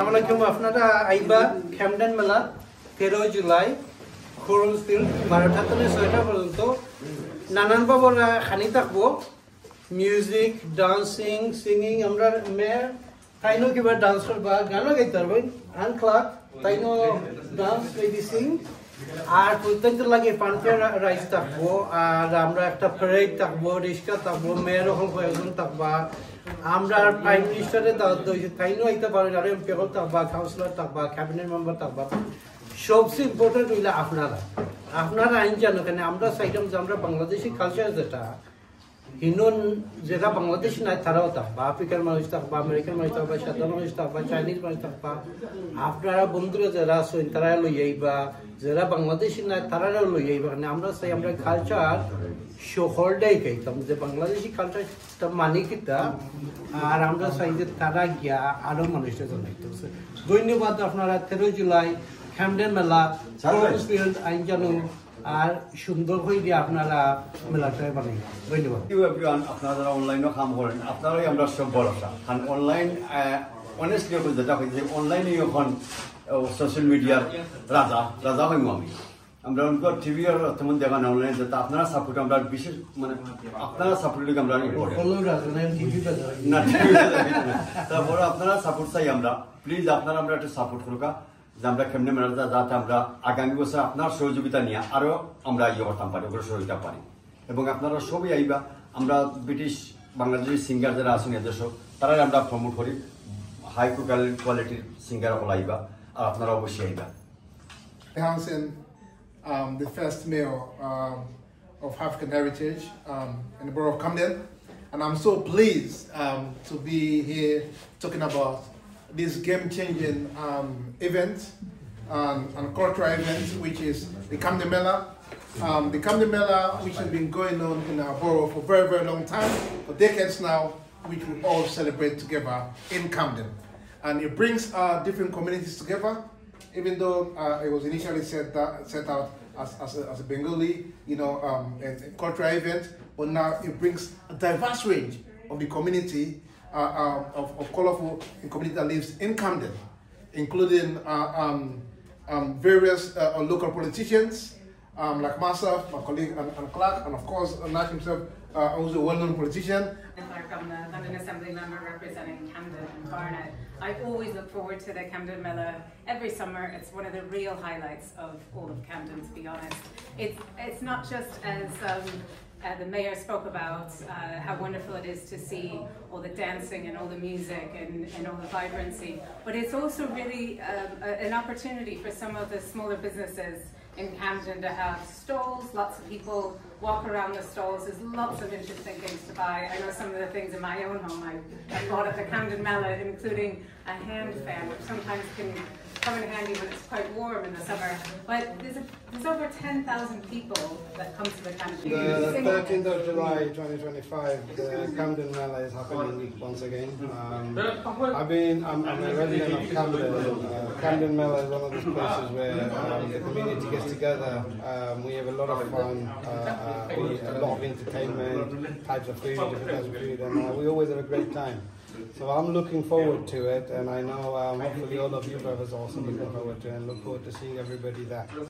আসসালামু আপনারা আইবা ক্যামডেন মেলা 13 জুলাই খোরল ফিল্ড 12টা থেকে 6টা পর্যন্ত নানান বাবরা খানি থাকবো মিউজিক ডান্সিং সিঙ্গিং আমরা মেয়ের তাইনো কিবা ডান্স করবা গানও গাইতে পারবেন আনক্লাক তাইনো ডান্স মেবি সিং আর প্রত্যেকটা লাগে পানফেয়ার রাইস থাকবো আর আমরা একটা প্যারেড থাকবো রিক্সা থাকবো মেয়ের হল কয়েকজন থাকবা আমরা প্রাইম মিনিস্টারে তাইনো আইতে পারেন আর এমপি হল থাকবা কাউন্সিলর থাকবা ক্যাবিনেট মেম্বার থাকবা সবচেয়ে ইম্পর্টেন্ট হইলে আপনারা আইন জানো কেন আমরা চাইলাম যে আমরা বাংলাদেশি কালচার যেটা হিন্দুন যেটা বাংলাদেশি নাই তারাও থাকবা আফ্রিকার মানুষ থাকবা আমেরিকান মানুষ থাকবা সাদা মানুষ থাকবা চাইনিজ মানুষ থাকবা আপনারা বন্ধুরা যারা আছেন তারা লই আইবা যারা বাংলাদেশি নাই তারাও লই আইবা মানে আমরা চাই আমরা কালচার সকলটাই খাইতাম যে বাংলাদেশি কালচারটা মানে কিতা আর আমরা চাই যে তারা গিয়া আরো মানুষটা জানাইতে ধন্যবাদ আপনারা 13 জুলাই ক্যামডেন মেলা আইন জানো আর সুন্দর করে দিয়ে আপনারা মেলাটা বানাই ধন্যবাদ আপনারা যারা অনলাইনে কাম করেন আপনারাই আমরা সব ভরসা কারণ অনলাইন অনেস্টলি যেটা হয়েছে অনলাইনে এখন সোশ্যাল মিডিয়ার রাজা হইম আমরা টিভি আর তেমন দেখা না অনলাইন যেটা আপনারা সাপোর্ট আমরা বিশেষ মানে আপনারা সাপোর্ট লিখে আমরা তারপরে আপনারা সাপোর্ট চাই আমরা প্লিজ আপনারা আমরা একটু সাপোর্ট করুকা যে আমরা কেমনে মেলাটা যাতে আমরা আগামী বছর আপনার সহযোগিতা নিয়ে আরো আমরা ইয়ে করতাম পারি ওগুলো সহযোগিতা পারি এবং আপনারা সবই আইবা আমরা ব্রিটিশ বাংলাদেশি সিঙ্গার যারা আছেন এদের সব তারাই আমরা প্রমোট করি হাই কোয়ালিটির সিঙ্গার হল আইবা আর আপনারা অবশ্যই আইবা Announcing the first mayor of African heritage in the borough of Camden, and I'm so pleased to be here talking about this game-changing event and cultural event, which is the Camden Mela. The Camden Mela, which has been going on in our borough for a very, very long time, for decades now, which we all celebrate together in Camden. And it brings different communities together, even though it was initially set out as a Bengali, a cultural event, but now it brings a diverse range of the community, of colorful community that lives in Camden, including various local politicians, like myself, my colleague, and Clark, and of course, Nash himself, also a well-known politician. I'm the London Assembly member representing Camden and Barnet. I always look forward to the Camden Mela every summer. It's one of the real highlights of all of Camden, to be honest. It's not just as the mayor spoke about how wonderful it is to see all the dancing and all the music and all the vibrancy, but it's also really an opportunity for some of the smaller businesses in Camden to have stalls. Lots of people walk around the stalls. There's lots of interesting things to buy. I know some of the things in my own home I bought at the Camden Mela, including a hand fan, which sometimes can come in handy when it's quite warm in the summer. But there's over 10,000 people that come to the Camden. The 13th of July 2025, the Camden Mela is happening once again. I'm a resident of Camden. Camden Mela is one of those places where the community gets together. We have a lot of fun, a lot of entertainment, types of food, different types of food, and we always have a great time. So I'm looking forward to it, and I know hopefully all of you brothers are also looking forward to it, and look forward to seeing everybody there.